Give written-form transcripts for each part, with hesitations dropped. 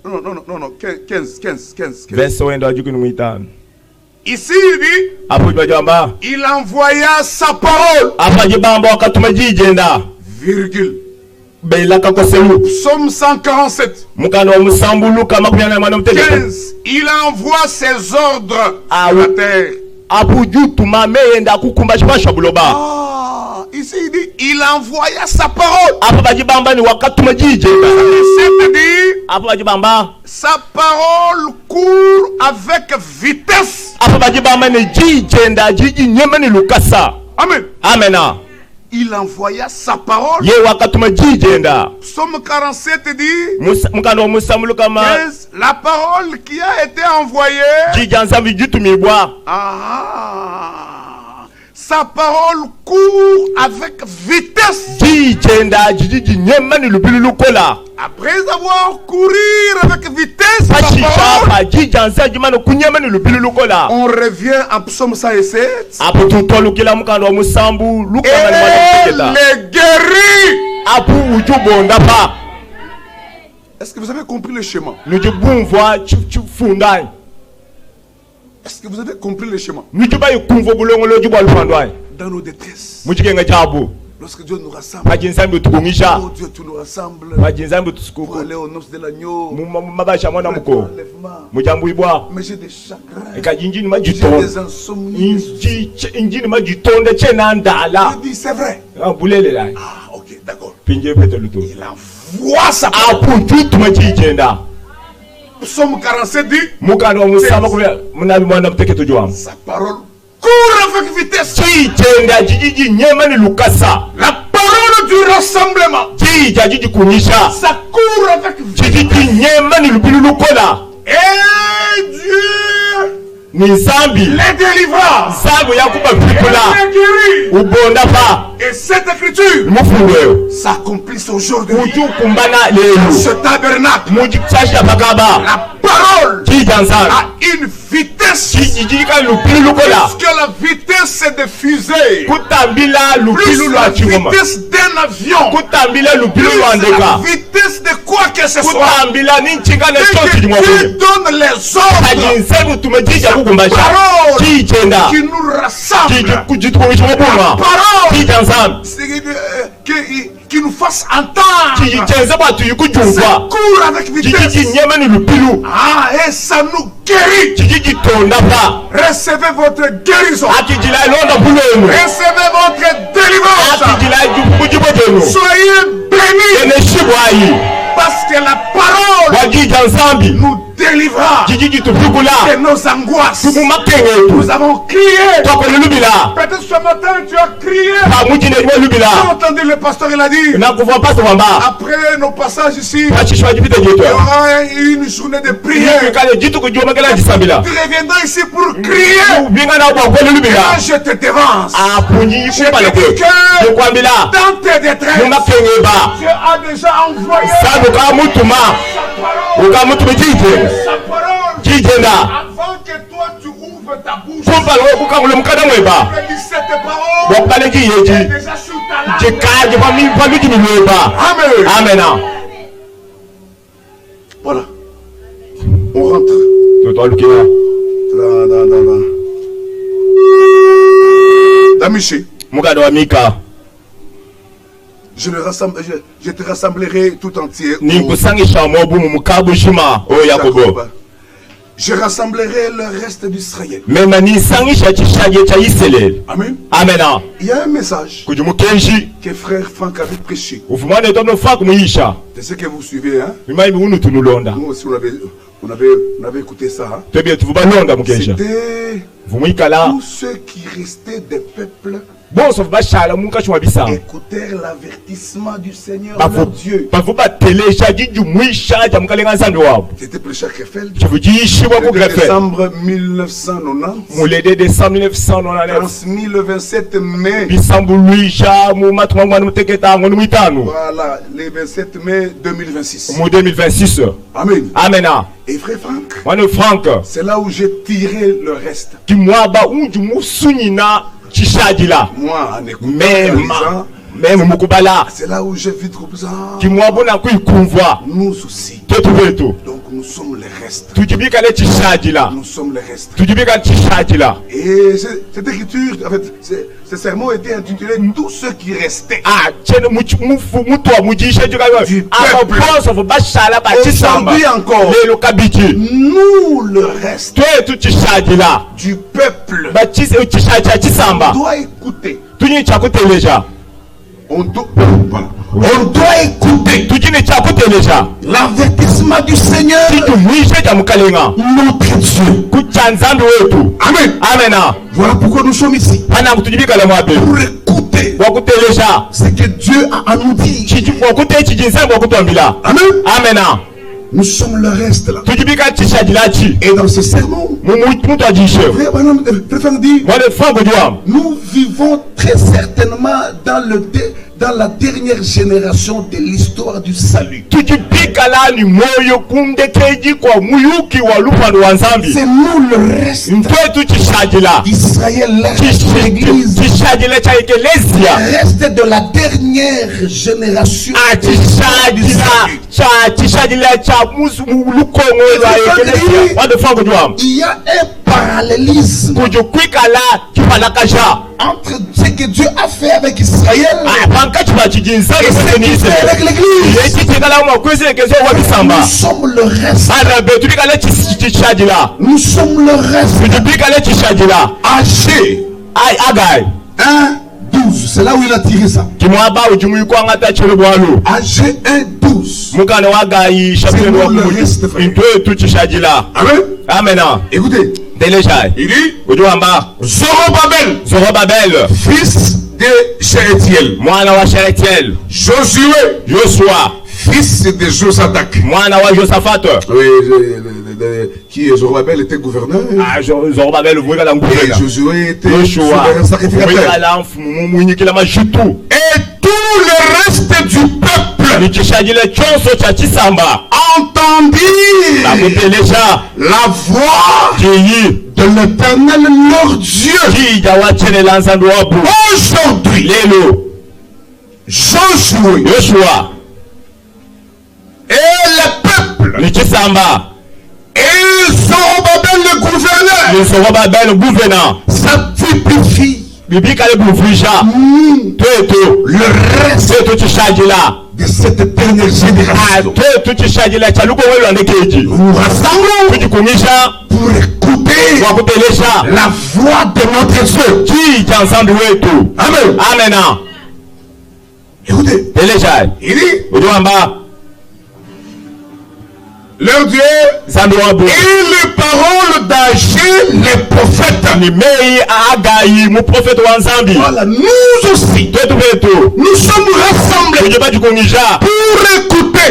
Non, 15. Verset wenda ajuku numwitano. Ici, il dit, il envoya sa parole. Virgule. Psaume 147. 15. Il envoie ses ordres à la terre. Ici il dit, il envoya sa parole. C'est-à-dire, sa parole court avec vitesse. Amen. Amen. Il envoya sa parole. Psaume 47 dit, 15, la parole qui a été envoyée. Sa parole court avec vitesse. Après avoir couru avec vitesse, on revient en Psaume 107. Et les guérit. Est-ce que vous avez compris le schéma? Est-ce que vous avez compris le schéma? Dans nos détresses, lorsque Dieu nous rassemble, oh Dieu, tu nous rassembles pour aller aux noces de l'agneau. Mais j'ai des chagrins, j'ai des insomnies. Je dis, c'est vrai. Ah, ok, d'accord. Il envoie sa parole. Psaume 47 dit, sa parole court avec vitesse. La parole du rassemblement, ça court avec vitesse. Et Dieu les délivra, les guérit. Et cette écriture s'accomplisse aujourd'hui. Ce tabernacle, la parole a une vitesse. Puisque la vitesse est de fusée, plus la vitesse d'un avion, plus la vitesse de quoi que ce soit. Dieu donne les ordres, la parole qui nous rassemble, la parole qui nous fasse entendre. Ça court avec vitesse. Ah, et ça nous guérit. Recevez votre guérison. Recevez votre délivrance. Soyez bénis. Parce que la parole nous délivra de nos angoisses. Nous avons crié. Peut-être ce matin tu as crié. Tu as entendu le pasteur, il a dit, après nos passages ici, il y aura une journée de prière. Tu reviendras ici pour crier. Et là je te devance. Je te dis que dans tes détresses, Dieu a déjà envoyé sa parole avant que toi tu ouvres ta bouche. Cette parole est déjà sur ta langue. Amen. Voilà. On rentre. Damiché. Je te rassemblerai tout entier. Je rassemblerai le reste d'Israël. Amen. Il y a un message que frère Franck avait prêché. C'est ce que vous suivez, hein? Nous aussi on avait écouté ça. Hein? C'était tous ceux qui restaient des peuples. Écoutèrent l'avertissement du Seigneur leur Dieu. C'était prêché à Krefeld. Décembre 1990. Transmis le 27 mai. Voilà, le 27 mai 2026. Amen. Et frère Franck, c'est là où j'ai tiré le reste. Moi, en écoutant, c'est là où j'ai vu trop besoin. Nous aussi. Donc nous Nous sommes les restes. Nous sommes les restes. Et cette écriture, en fait, ce sermon était intitulé Tous ceux qui restaient. Aujourd'hui encore, nous le reste du peuple. On doit écouter. On doit écouter l'avertissement du Seigneur, notre Dieu. Amen. Amen. Voilà pourquoi nous sommes ici. Pour écouter ce que Dieu a à nous dire. Amen. Amen. Nous sommes le reste là. Et dans ce sermon, nous vivons très certainement dans la dernière génération de l'histoire du salut. C'est nous le reste d'Israël, l'Église, le reste de la dernière génération. Il y a un parallélisme entre ce que Dieu a fait avec Israël et ce qu'il fait avec l'Église. Nous sommes le reste. Nous sommes le reste. Agé 1:12. C'est là où il a tiré ça. Agé 1:12. Amen. Écoutez. Il dit Zorobabel, fils de Shealtiel, Joshua, fils de Josadak, qui Zorobabel était gouverneur. Et Josué était souverain sacrificateur. Et tout le reste du peuple entendit la voix de l'Éternel leur Dieu. Aujourd'hui, Joshua et le peuple et Zorobabel le gouverneur, ça typifie le reste de cette dernière génération. Nous rassemblons pour écouter la voix de notre Dieu. Amen. Amen. Écoutez, il dit leur Dieu et les paroles d'Agé, les prophètes. Voilà, nous aussi, nous sommes rassemblés pour écouter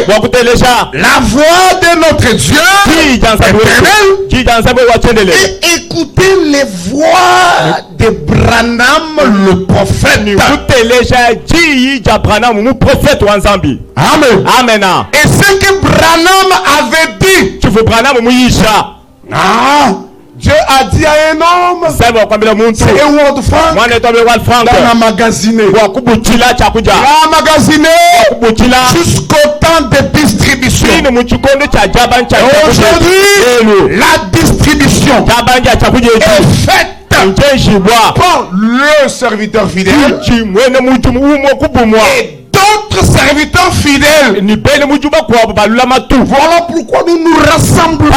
la voix de notre Dieu éternel et écouter les voix de Branham le prophète. Amen. Amen. Et ce que Branham avait dit, Dieu a dit à un homme, c'est un word franc, il a magasiné jusqu'au temps de distribution. Aujourd'hui, la distribution est faite par le serviteur fidèle et d'autres serviteurs fidèles. Voilà pourquoi nous nous rassemblons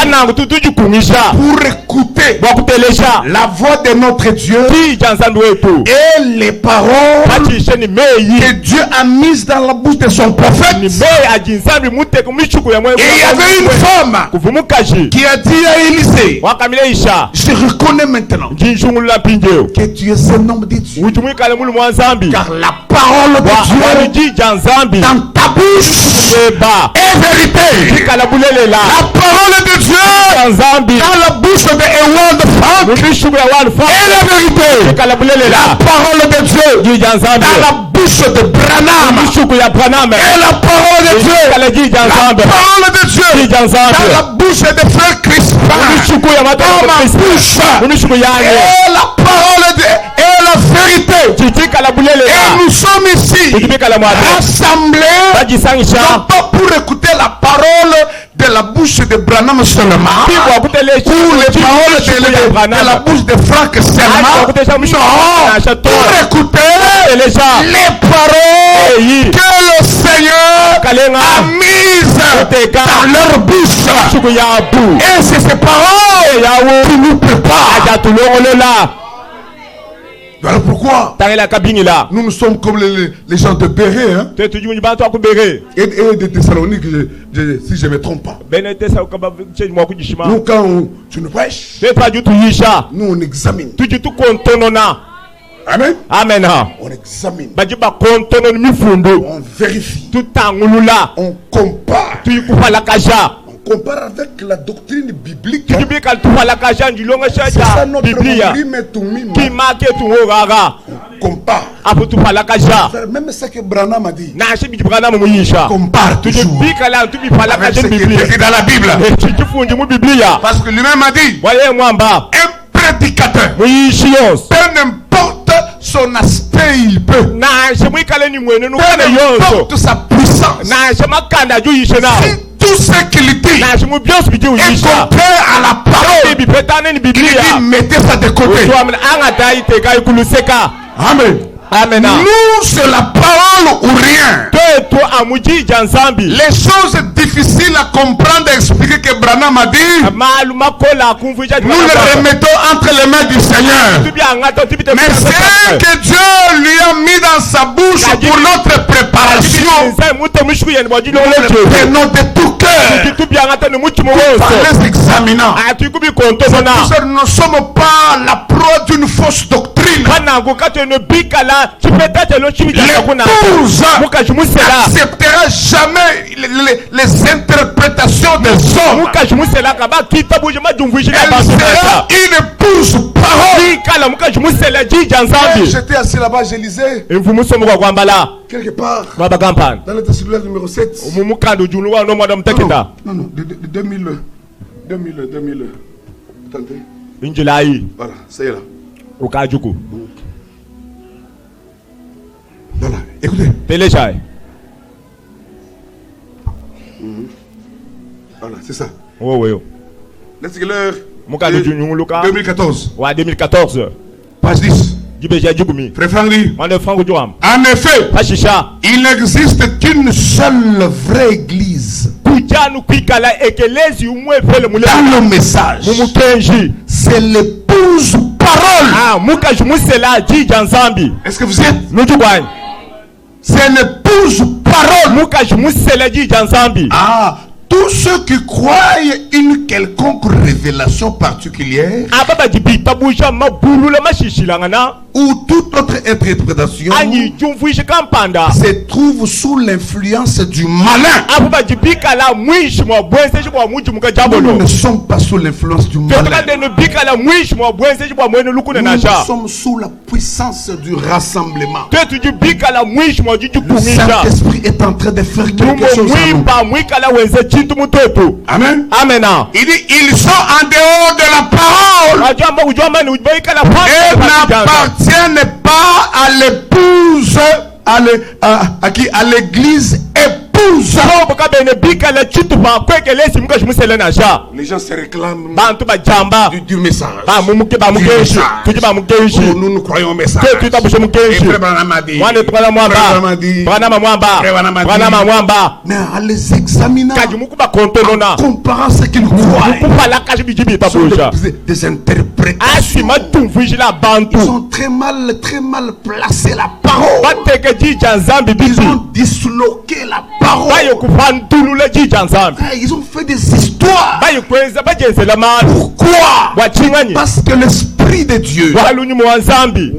pour écouter la voix de notre Dieu et les paroles que Dieu a mises dans la bouche de son prophète. Et il y avait une femme qui a dit à Élisée, je reconnais maintenant que tu es un homme de Dieu, car la parole de Dieu dans ta bouche est vérité. La parole de Dieu dans la bouche de Ewald Frank est la vérité. La parole de Dieu dans la bouche de Branham est la parole de Dieu. La parole de Dieu dans la bouche de frère Crispin dans ma bouche est la parole de la vérité. Et nous sommes ici rassemblés non pas pour écouter la parole de la bouche de Branham seulement, ou les paroles de la bouche de Franck seulement, non, pour écouter les paroles que le Seigneur a mises dans leur bouche. Et c'est ces paroles qui nous préparent. Voilà pourquoi nous nous sommes comme les gens de Béret, hein? Et de Thessalonique, si je ne me trompe pas. Nous, quand tu nous prêches, nous on examine. Amen. Amen. On examine. On vérifie. On compare. On compare avec la doctrine biblique. Hein? C'est ça notre on compare. Même ce que Branham a dit. Compare toujours avec ce qui est écrit dans la Bible. Parce que lui-même a dit un prédicateur, peu n'importe son aspect, il peut. Peu n'importe sa puissance. Tout ce qu'il dit est contraire à la parole. Il dit mettez ça de côté. Amen. Amen. Nous, c'est la parole ou rien. Les choses difficiles à comprendre et expliquer que Branham a dit, nous les remettons entre les mains du Seigneur. Mais c'est que Dieu lui a mis dans sa bouche pour notre préparation. Nous le prenons de tout cœur par les examinants. Nous ne sommes pas la proie d'une fausse doctrine. L'épouse n'acceptera jamais les interprétations des hommes. Elle sera une épouse parole. J'étais assis là-bas, je lisais quelque part dans le Thessaloniciens numéro 7. Non, 2000. Attendez. Voilà, c'est là. Voilà, écoutez. Télécharge. Voilà, c'est ça. Oui. Let's get l'heure. 2014. Ouais, 2014. Page 10. Frère Franck. En effet, il n'existe qu'une seule vraie église. Dans le message, c'est l'épouse parole. Est-ce que vous êtes? C'est l'épouse parole. Tous ceux qui croient une quelconque révélation particulière ou toute autre interprétation se trouvent sous l'influence du malin. Nous ne sommes pas sous l'influence du malin. Nous sommes sous la puissance du rassemblement. Le Saint-Esprit est en train de faire quelque chose en nous. Amen. Amen. Il dit ils sont en dehors de la parole et n'appartiennent pas à l'épouse, à l'église épouse. Les gens se réclament du message. Nous croyons au message. Mais en les examinant, en comparant ce qu'ils croient, sont des interprétations. Ils ont très mal placé la parole. Ils ont disloqué la parole. Ils ont fait des histoires. Pourquoi? Parce que l'Esprit de Dieu,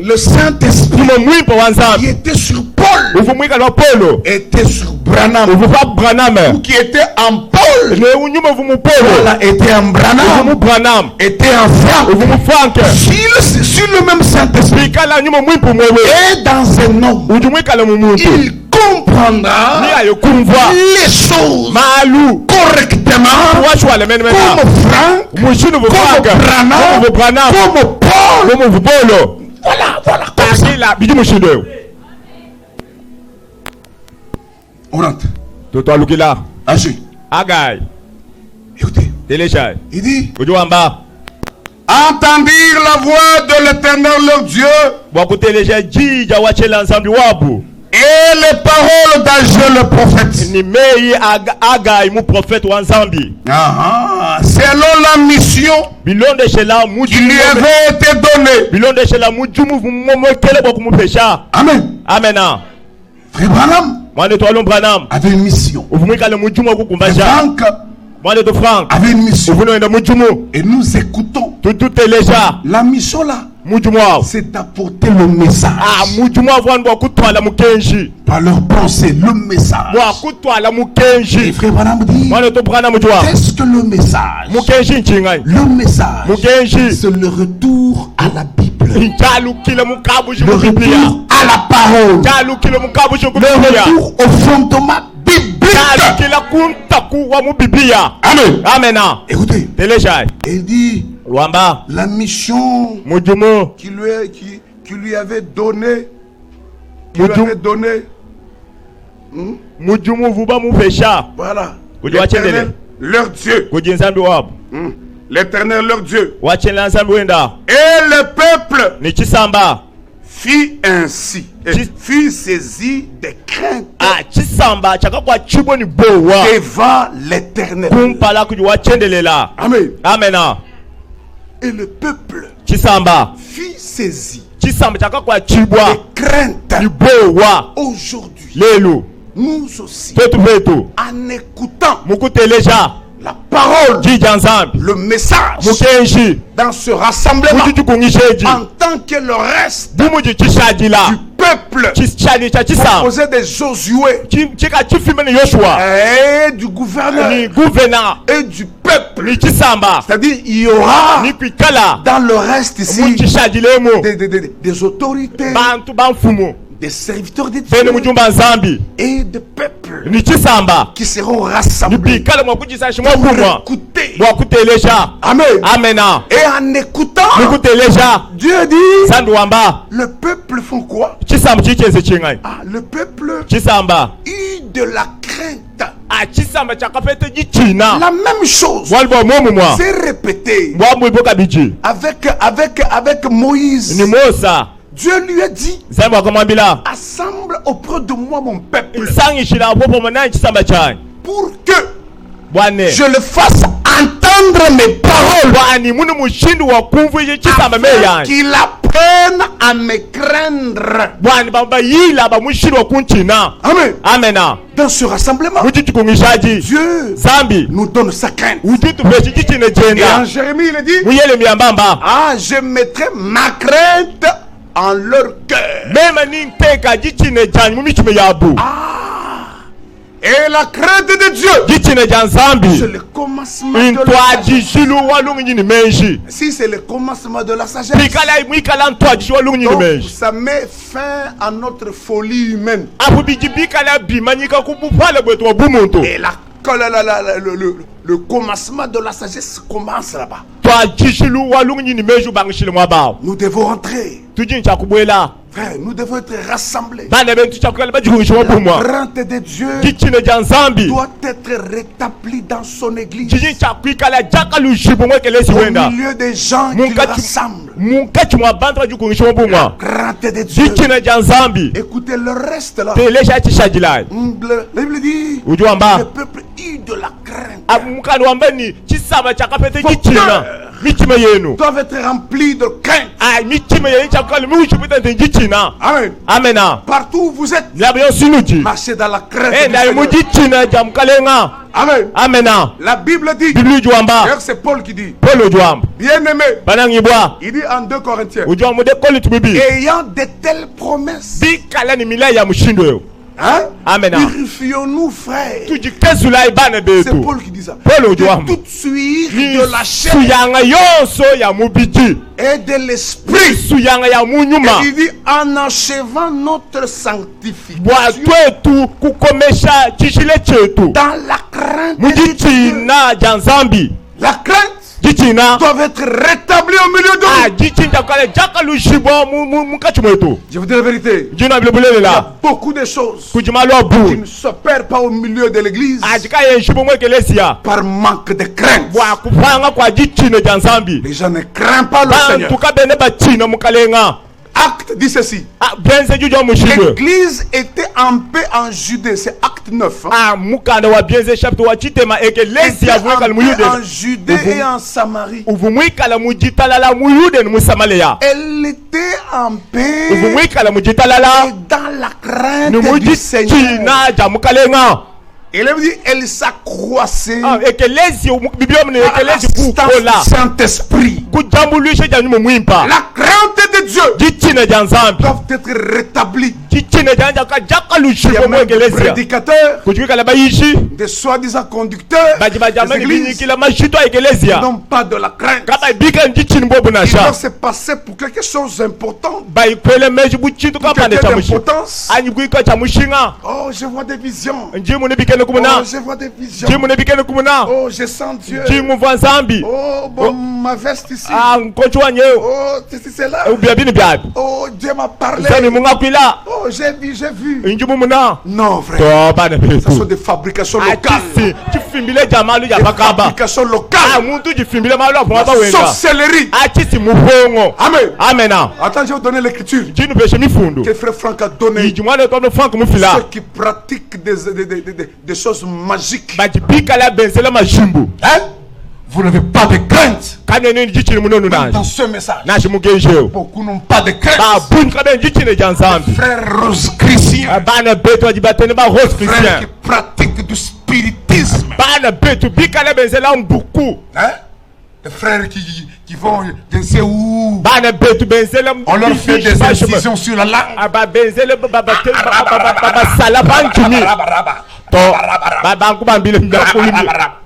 le Saint-Esprit qui était sur Paul, était sur Branham, ou qui était en Paul, voilà, était en Branham, était en Franck, sur le même Saint-Esprit et dans un homme, il comprendra les choses correctement comme Franck, comme Branham, comme Paul. Voilà. On rentre. Agis. Agai. Écoutez. Télécha. Il dit. Ujuamba. Entendirent la voix de l'Éternel leur Dieu. Wakutélécha jija wache l'ensemble wabu. Et les paroles d'Agé le prophète. Ni mei aga imu prophète wanzambi. Selon la mission Bilonde shela qui lui avait été donnée. Bilonde shela mujumu vumomo kele bokumu pesha. Amen. Amen. Frère Branham Mwane to Branham avait une mission. uvumika le mujumu okukumbasha. Franck Mwane to Frank avait une mission. uvuno enda mujumu. Et nous écoutons. Tout télécha. La mission là, c'est d'apporter le message. Par leur pensée, le message. Et frère Branham dit, qu'est-ce que le message? Le message, c'est le retour à la Bible. Le retour à la parole. Le retour au fondement biblique. Amen. Amen. Écoutez, il dit, la mission qui lui avait donné, voilà, l'Éternel leur Dieu, l'Éternel leur Dieu, et le peuple fit ainsi, fut saisi de crainte devant l'Éternel. Amen. Amen. Et le peuple fut saisi de crainte. Aujourd'hui, nous aussi, en écoutant la parole, le message dans ce rassemblement, en tant que le reste du peuple composé de Josué et du gouverneur et du peuple, c'est-à-dire il y aura dans le reste ici des autorités, des serviteurs de Dieu et des peuples qui seront rassemblés pour écouter. Amen. Amen. Et en écoutant, Dieu dit, le peuple font quoi? Le peuple eu de la crainte. La même chose s'est répétée avec Moïse. Dieu lui a dit, assemble auprès de moi mon peuple pour que je le fasse entendre mes paroles, afin qu'il apprenne à me craindre. Amen. Amen. Dans ce rassemblement, Dieu nous donne sa crainte. Et en Jérémie, il dit, je mettrai ma crainte en leur cœur. Et la crainte de Dieu, c'est le commencement de la sagesse. Si c'est le commencement de la sagesse, donc ça met fin à notre folie humaine. Et le commencement de la sagesse commence là-bas. Nous devons rentrer. Frère, nous devons être rassemblés. La crainte de Dieu doit être rétablie dans son église. Au milieu des gens qui le rassemblent. La crainte de Dieu. Écoutez le reste là. La Bible dit, le peuple eu de la crainte. Doivent être remplis de crainte. Amen. Amen. Partout où vous êtes, marchez dans la crainte. Amen. Amen. La Bible dit, d'ailleurs c'est Paul qui dit, bien aimé, il dit en 2 Corinthiens, ayant de telles promesses, purifions-nous, frères. C'est Paul qui dit ça. De toute suite de la chair et de l'esprit. Et il dit, en achevant notre sanctification dans la crainte de Dieu. La crainte doivent être rétablis au milieu de nous. Je vous dis la vérité. Il y a beaucoup de choses qui ne s'opèrent pas au milieu de l'église par manque de crainte. Les gens ne craignent pas le Seigneur. Acte dit ceci. L'église était en paix en Judée. C'est acte 9. Était en Judée et en Samarie. Elle était en paix et dans la crainte du Seigneur. Et là, elle s'accroissait à la Saint-Esprit. La crainte de Dieu doit être rétablie. Il y a même des prédicateurs, des soi-disant conducteurs des églises qui n'ont pas de la crainte. Il doit se passer pour quelque chose d'important. Oh, je vois des visions. Oh, je vois des visions. Oh, je sens Dieu. Oh, bon, ma veste ici. Oh, c'est là. Oh, Dieu m'a parlé. Oh, j'ai vu. Non, frère. Ce sont des fabrications locales. Des fabrications locales. La sorcellerie. Amen. Amen. Attends, je vais vous donner l'écriture que frère Franck a donné. Ceux qui pratiquent des choses magiques. Hein? Vous n'avez pas de crainte. Dans ce message, beaucoup n'ont pas de crainte. Frères rose-chrétiens, frères qui pratiquent du spiritisme, hein? Les frères qui vont, je ne sais où, on leur fait des incisions sur la langue.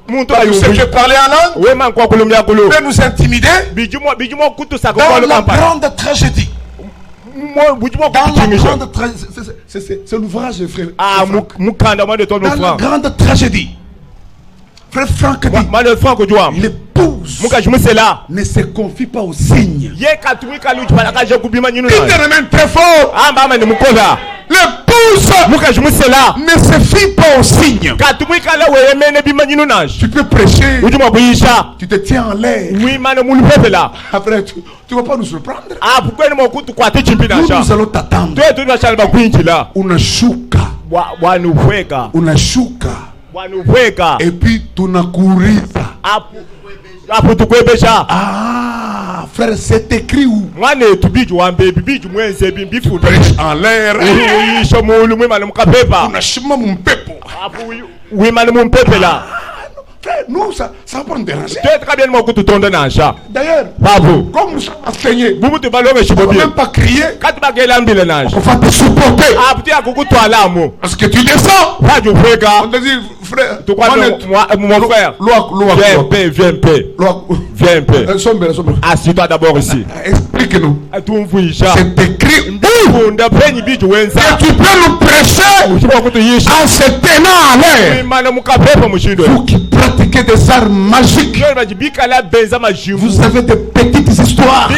Vous savez parler en langue, peut nous intimider. Dans la grande tragédie. C'est l'ouvrage de frère. Dans la grande tragédie. Frère Franck dit, l'épouse ne se confie pas aux signes. Il demande très fort. L'épouse ne se fie pas aux signes. Tu peux prêcher, tu te tiens en l'air. Après, tu ne vas pas nous surprendre. Nous allons t'attendre. Unashuka. Et puis tunakuriza. Ah, frère, c'est écrit où? Tu prêches en l'air. Unashima mon peuple. Frère, nous, ça va pas nous déranger. D'ailleurs, comme nous sommes enseignés, on ne va même pas crier. On va te supporter. Parce que tu descends. On te dit, frère, mon frère, viens un peu. Assieds-toi d'abord ici. Explique-nous. C'est écrit où? Et tu peux nous prêcher en se tenant à l'air. Vous qui pratiquez des arts magiques, vous avez des petites histoires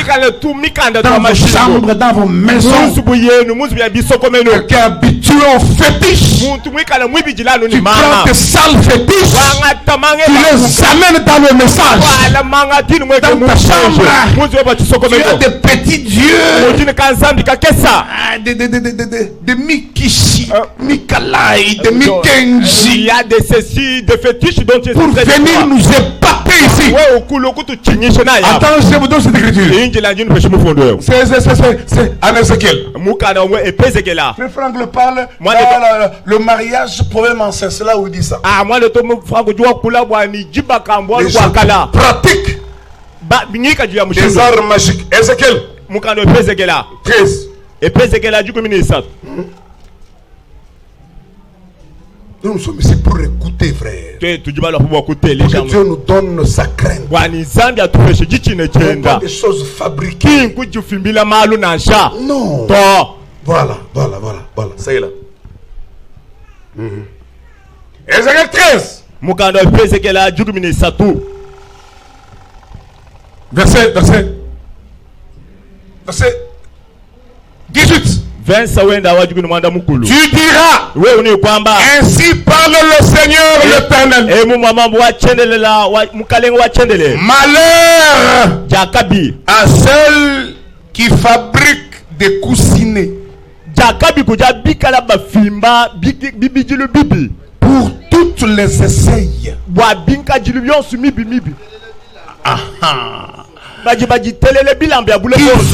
dans vos chambres, dans vos maisons. Quelqu'un est habitué aux fétiches. Tu prends des sales fétiches, tu les amènes dans le message. Dans ta chambre, tu as des petits dieux, des Mikishi, Mikalai, des Mikenji. Il y a des ceci, des fétiches dont tu pour venir nous épater ici. Attends, je vous donne cette écriture. C'est en Ézéchiel. Frère Franck le parle dans le mariage, problème ancien. C'est là où il dit ça. Les gens pratiquent des arts magiques. Ézéchiel 13. Nous sommes ici pour écouter, frère. Que Dieu nous donne sa crainte. Pas des choses fabriquées. Non. Voilà. Ça y est là. Ézéchiel 13. Verset 18. Tu diras, ainsi parle le Seigneur l'Éternel. Malheur à ceux qui fabriquent des coussinets pour toutes les essais. Ils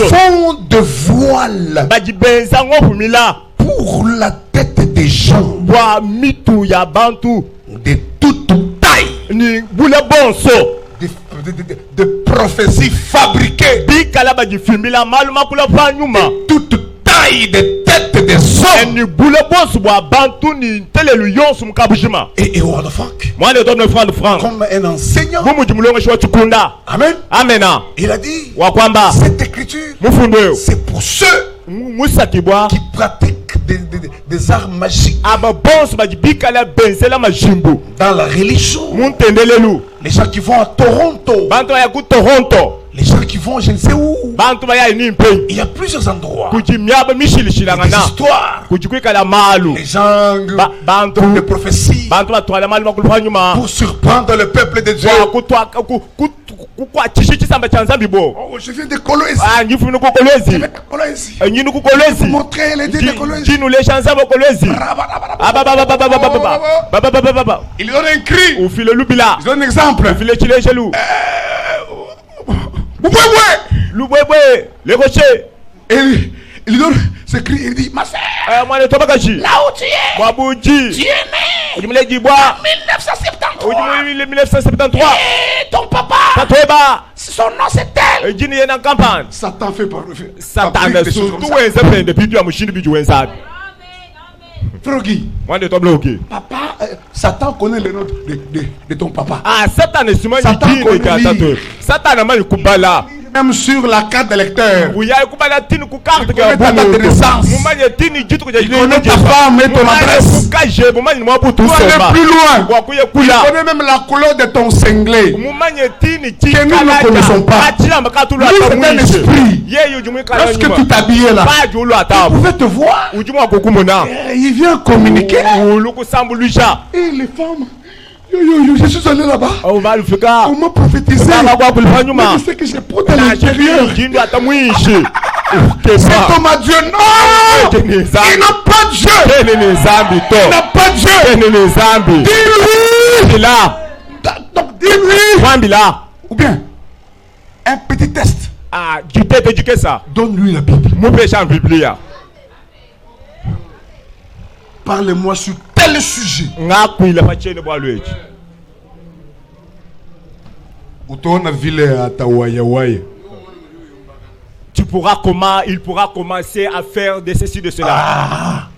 font de voiles pour la tête des gens de toute taille, de prophéties fabriquées, toute taille de tête des hommes. Et Word of Frank, comme un enseignant, Amen. Il a dit, cette écriture, c'est pour ceux qui pratiquent des arts magiques dans la religion. Les gens qui vont à Toronto, les gens qui vont je ne sais où. Il y a plusieurs endroits. Il y a des histoires. Les gens de prophéties pour surprendre le peuple de Dieu. Oh, je viens de Colosse. Je viens de Colosse. Je vais montrer les dieux de Colosse. Il donne un cri. Il donne un exemple. Les rochers. Il donne ce cri, il dit, ma soeur, là où tu es né en 1973. Et ton papa, son nom c'est tel. Satan fait par Frogi. Papa, Satan connaît le nom de ton papa. Satan connaît même sur la carte d'électeur. Il connaît ta date de naissance. Il connaît ta femme et ton adresse. Il connaît plus loin. Il connaît même la couleur de ton cinglé que nous ne connaissons pas. Lui, c'est un esprit. Lorsque tu t'habillais là, il pouvait te voir. Il vient communiquer. Et les femmes, je suis allé là-bas. On m'a prophétisé. Mais je sais que j'ai porté à l'intérieur. Cet homme a Dieu. Non! Il n'a pas Dieu. Il n'a pas Dieu. Dis-lui. Donc dis-lui. Ou bien, un petit test. Donne-lui la Bible. Parle-moi sur tel sujet. Il pourra commencer à faire de ceci, de cela.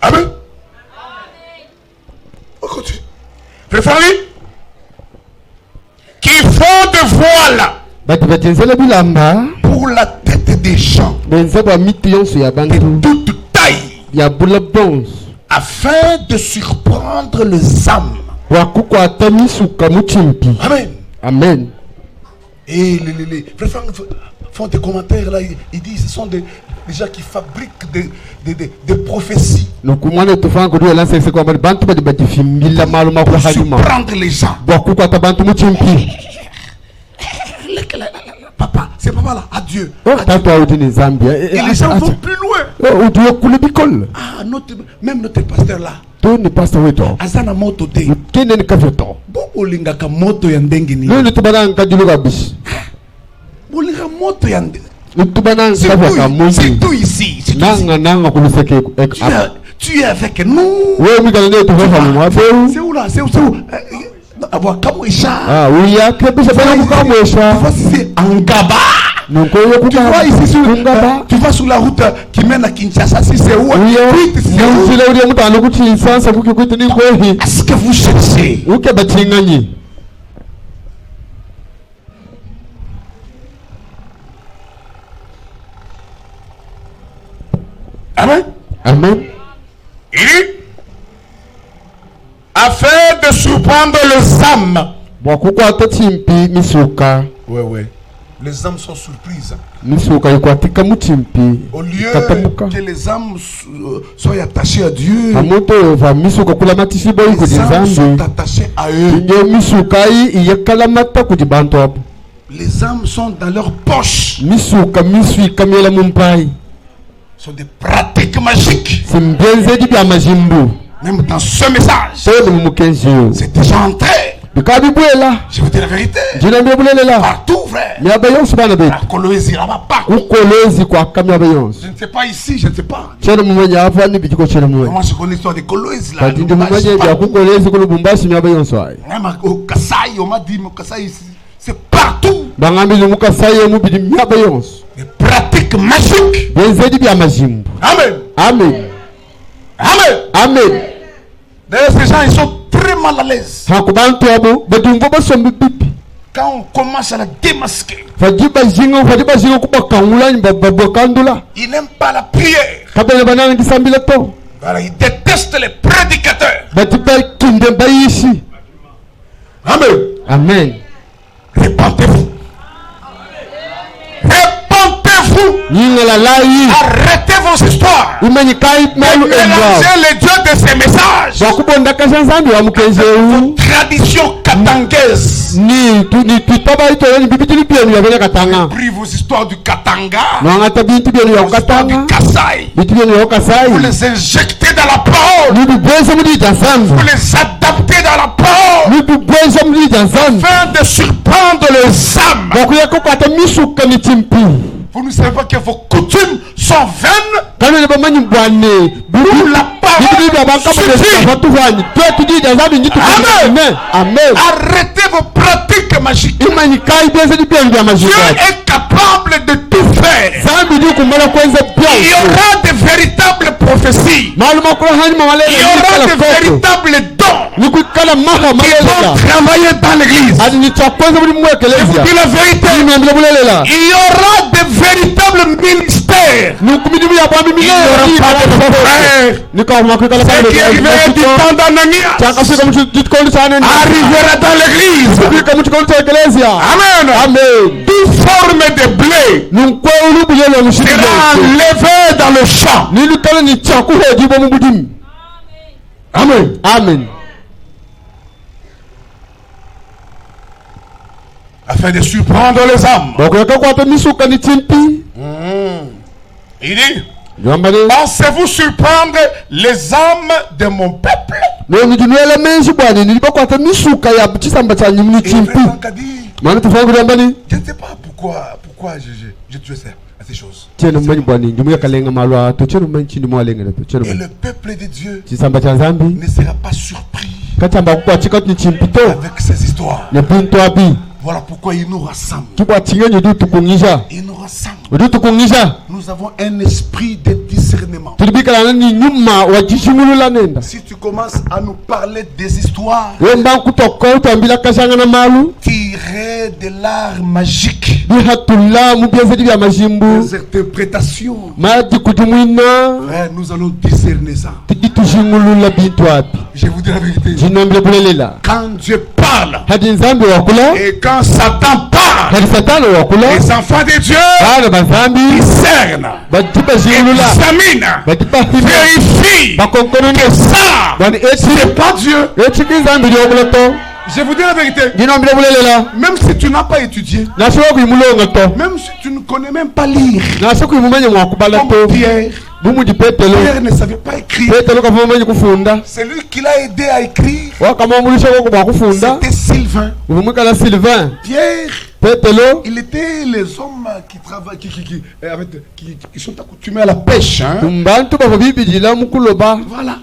Amen. On continue. Préférez qui font de voile pour la tête des gens de toute taille, afin de surprendre les âmes. Amen. Et les frères font des commentaires là, ils disent ce sont des gens qui fabriquent des prophéties pour surprendre les gens. Papa, c'est papa là, adieu. Et les gens vont plus loin. Même notre pasteur là. Azana moto te. Bolingaka moto ya ndenge ni. Bolinga moto ya ndenge. C'est tout ici. Tu es avec nous. C'est où là? C'est où? Avoir Kamouécha. Oui, c'est Angaba. Tu vois ici tu vas sur la route qui mène à Kinshasa. Si c'est où? Est-ce que vous cherchez? Amen. Et afin de surprendre les âmes Ouais. Les âmes sont surprises. Au lieu que les âmes soient attachées à Dieu, les âmes sont attachées à eux. Les âmes sont dans leur poche. Ce sont des pratiques magiques. Même dans ce message, c'est déjà entré. Je vous dis la vérité. Partout, frère. La Colombie là-bas, partout. Je ne sais pas ici, je ne sais pas. Moi, je connais l'histoire des Colombes là. Même au Kasaï, on m'a dit, au Kasaï, c'est partout. Des pratiques magiques. Amen. Amen. Amen. Amen. D'ailleurs, ces gens, ils sont très mal à l'aise. Quand on commence à la démasquer, ils n'aiment pas la prière. Voilà, ils détestent les prédicateurs. Amen. Amen. Répentez-vous. Répentez-vous. Arrêtez vos histoires. Mélangez les dieux de ces messages. Tradition katangaise. Pris vos histoires du Katanga, vos histoires du Kasaï. Vous les injectez dans la parole. Vous les adaptez dans la parole. Afin de surprendre les âmes. Vous ne savez pas que vos coutumes sont vaines. Pour la parole suffit. Amen. Arrêtez vos pratiques magiques. Dieu est capable de tout faire. Il y aura de véritables prophéties. Il y aura de véritables dons qui vont travailler dans l'église. Je vous dis la vérité. Il y aura de véritables ministères. Il n'y aura pas de frères. Ce qui est arrivé du temps d'Ananias arrivera dans l'église. Amen. Toute forme de blé sera enlevée dans le champ. Amen. Amen. Afin de surprendre les âmes. Il dit, pensez-vous surprendre les âmes de mon peuple? Je ne sais pas pourquoi je dois faire à ces choses. Et le peuple de Dieu ne sera pas surpris avec ces histoires. Voilà pourquoi il nous rassemble. Il nous rassemble. Nous avons un esprit de discernement. Si tu commences à nous parler des histoires tirées de l'art magique, des interprétations, frère, nous allons discerner ça. Je vous dis la vérité. Quand Dieu parle et quand Satan parle, les enfants de Dieu discernent, examinent, vérifient que ça, c'est pas Dieu. Je vous dis la vérité. Même si tu n'as pas étudié, même si tu ne connais même pas lire, comme Pierre ne savait pas écrire. C'est lui qui l'a aidé à écrire. C'était Sylvain. Pierre, il était les hommes qui travaillent, qui sont accoutumés à la pêche. Voilà.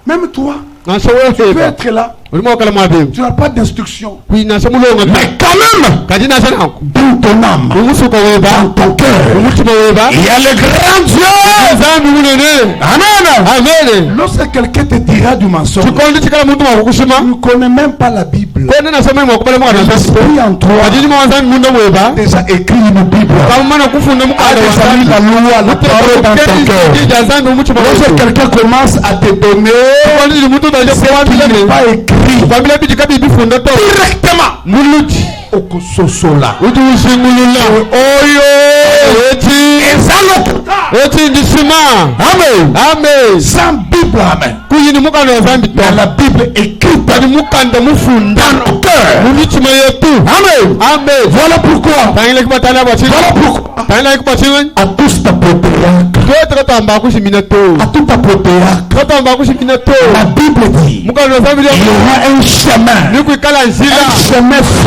Même toi, tu peux être là. Tu n'as pas d'instruction. Mais quand même, dans ton âme, dans ton cœur, il y a le grand Dieu. Amen. Lorsque quelqu'un te dira du mensonge, tu ne connais même pas la Bible. L'esprit en toi a déjà écrit une Bible. A déjà mis la loi, la parole dans ton cœur. Lorsque quelqu'un commence à te donner n'est pas écrit directement okososola amen sans Bible amen dans la Bible écrite dans nos cœurs amen voilà pourquoi à tous ta à tout ta la Bible dit il y aura un chemin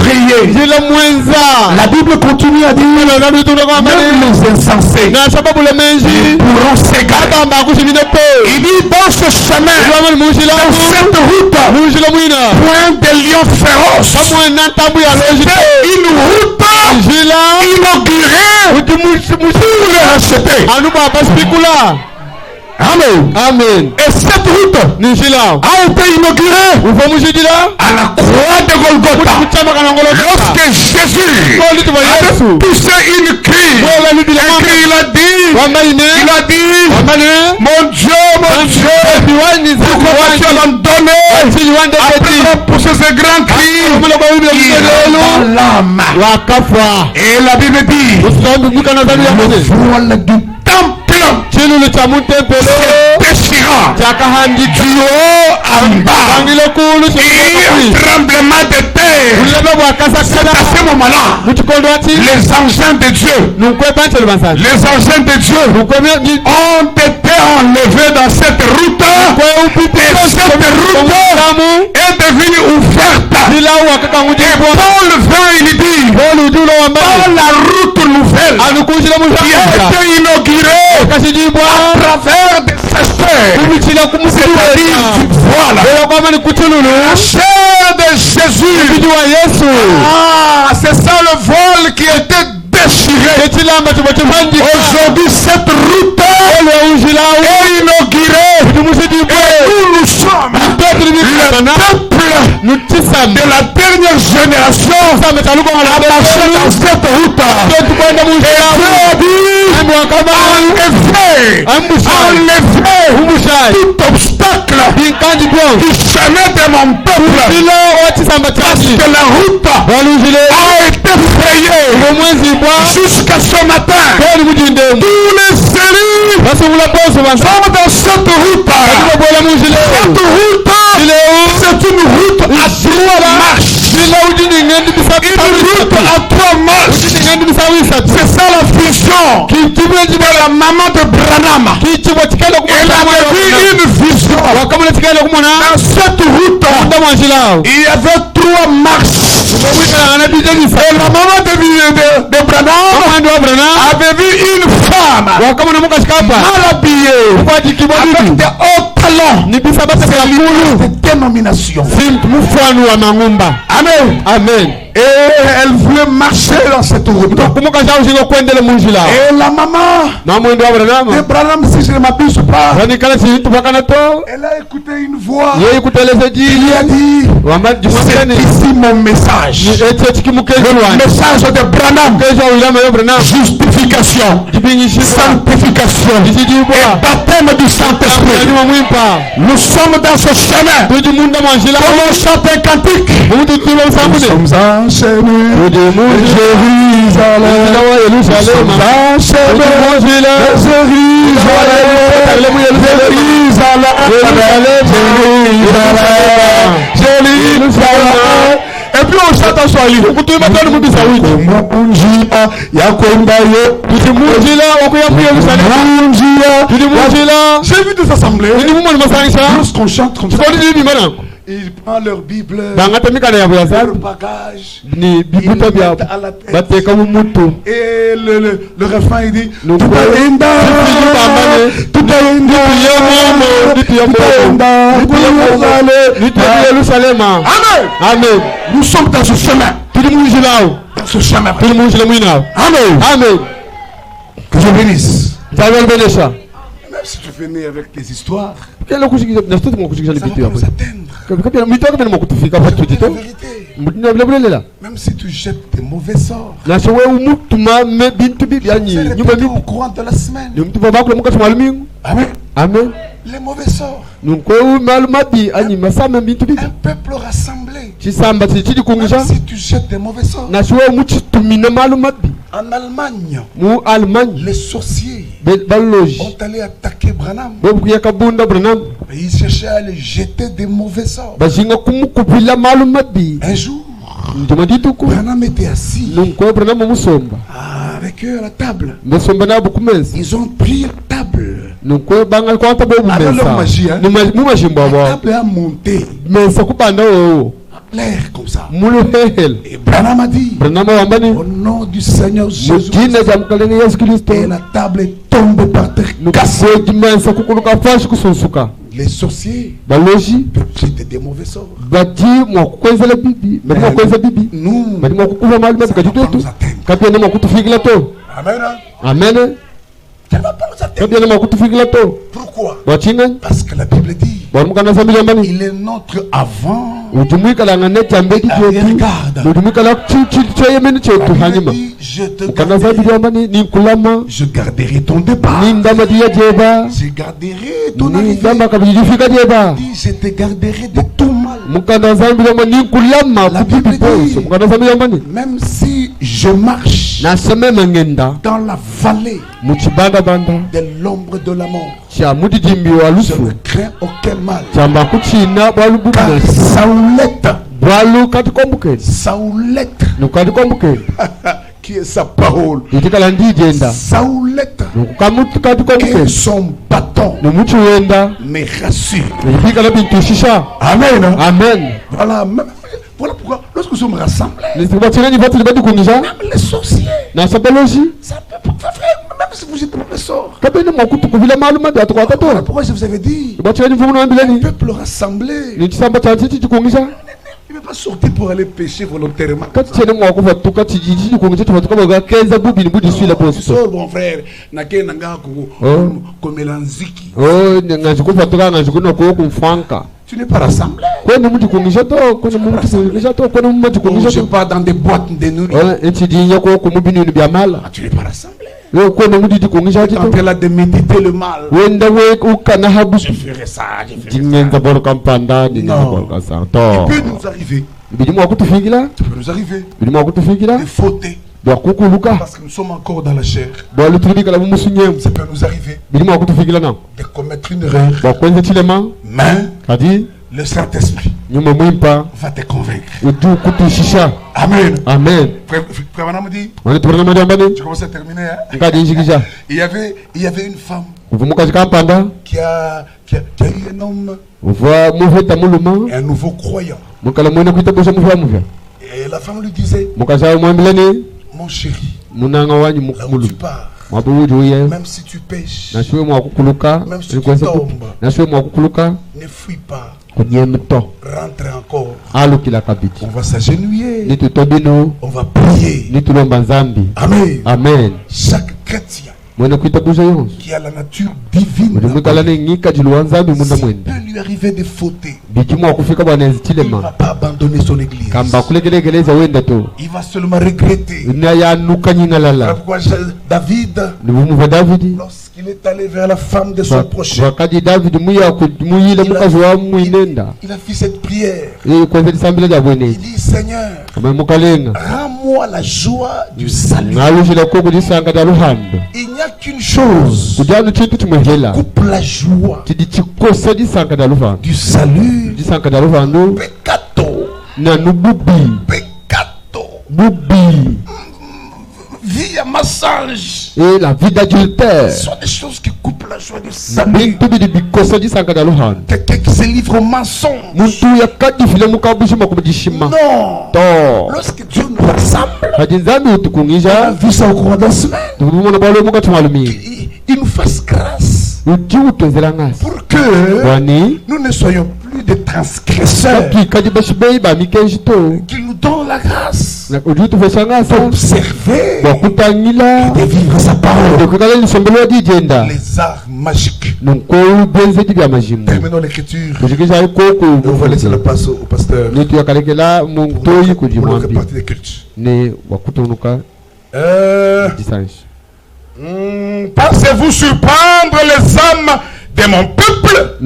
frayé. La Bible continue à dire même les insensés pourront s'égarer. Il dit dans ce chemin, dans cette route, point de lions féroces, c'était une route inaugurée pour les racheter. Amen. Amen. Et cette route a été inaugurée à la croix de Golgotha. Lorsque Jésus a poussé une cri, il a dit, mon Dieu, pourquoi tu as abandonné? Après avoir poussé ce grand cri, il est dans l'âme. Et la Bible dit, le voile du temple déchirant du haut en bas, et un tremblement de terre. C'est à ce moment-là les engins de Dieu ont été enlevés dans cette route, et cette route est devenue ouverte. Et Paul vint, il dit, dans la route nouvelle qui a été inaugurée à travers des sachets, c'est-à-dire du voile, la chair de Jésus. C'est ça le voile qui était déchiré. Aujourd'hui cette route est inaugurée, et nous sommes le peuple de la dernière génération à marcher dans cette route. Et Dieu a dit, enlevez tout obstacle du chemin de mon peuple, parce que la route a été frayée jusqu'à ce matin. Tous les séries sont dans cette route. C'est une route à trois marches. Une route à trois marches. C'est ça la vision de la maman de Branham. Elle avait vu une vision. Dans cette route, il y avait trois marches. Et la maman de Branham avait vu une femme mal habillée avec des hauts talons. C'est dénomination. Amen. Amen. Et elle voulait marcher dans cette route. Et la maman de Branham, si je ne m'abuse pas, elle a écouté une voix. Il a dit, c'est ici mon message. Le message de Branham. Justification, sanctification et baptême du Saint-Esprit. Nous sommes dans ce chemin. Comment on chante un cantique? Nous sommes enchaînés de Jérusalem. Nous sommes enchaînés Jérusalem. Et puis on chante en Swahili. J'ai vu des assemblées. Lorsqu'on chante comme ça, ils prennent leur Bible, leur bagage, ils mettent à la tête. Et le refrain il dit Amen. Amen. Nous sommes dans ce chemin. Dans ce chemin. Amen. Amen. Que je bénisse. Même si tu venais avec tes histoires, ça va pas nous atteindre. Même si tu jettes des mauvais sorts, c'est au courant de la semaine. Amen. Amen. les mauvais sorts. Un peuple rassemblé. Même si tu jettes des mauvais sorts. En Allemagne, les sorciers ont allé attaquer Branham. Et ils cherchaient à les jeter des mauvais sorts. Un jour, Branham était assis avec eux à la table. Ils ont pris la table. Alors leur magie, la table a monté. L'air comme ça. Et Branham a dit au nom du Seigneur Jésus, et la table est tombée par terre cassée. Les sorciers c'était des mauvais sorts. Nous Amen. Pourquoi? Parce que la Bible dit il est notre avant. Je garderai ton départ. Je garderai ton arrivée. Je te garderai de tout mal. La Bible dit même si je marche dans la vallée de l'ombre de la mort, je ne crains aucun mal. Car Saoulette, qui est sa parole, Saoulette, et son bâton me rassure. Amen. Voilà pourquoi lorsque nous sommes rassemblés, même les sorciers, ça peut pas faire, même si vous êtes mauvais sort. Pourquoi je vous avais dit, un peuple rassemblé, il ne peut pas sortir pour aller pêcher volontairement. Tu sors, mon frère, tu n'es pas rassemblé. Je pars dans des boîtes de nourriture. Tu n'es pas rassemblé. Tu es en train de méditer le mal. Je ferai ça. Non. Il peut nous arriver. Tu peux nous arriver de fauter. Parce que nous sommes encore dans la chair. Ça peut nous arriver de commettre une erreur. Mais le Saint-Esprit va te convaincre. Amen. Frère Branham dit, je commence à terminer. Il y avait une femme qui a eu un homme, un nouveau croyant. Et la femme lui disait, mon chéri, là où tu pars, même si tu pêches, même si tu tombes, ne fuis pas. Rentre encore. On va s'agenouiller. On va prier. Amen. Chaque chrétien qui a la nature divine, il peut lui arriver de fauter. Il ne va pas abandonner son église. Il va seulement regretter. Pourquoi David, lorsqu'il est allé vers la femme de son prochain, il a fait cette prière. Il dit, Seigneur, rends-moi la joie du salut. Il n'y a qu'une chose qui coupe la joie du salut. Peccato. Vie à massage. Et la vie d'adultère. Ce sont des choses qui coupent la joie du salut. Quelqu'un qui se livre au mensonge. Non. Lorsque Dieu nous rassemble, on a vu ça au cours de la semaine. Il nous fasse grâce pour que nous ne soyons plus des transgresseurs. Qu'il nous donne la grâce d'observer et de vivre sa parole. Les arts magiques. Terminons l'écriture. On va laisser la place au pasteur pour notre partie des cultes. Pensez-vous surprendre les âmes de mon peuple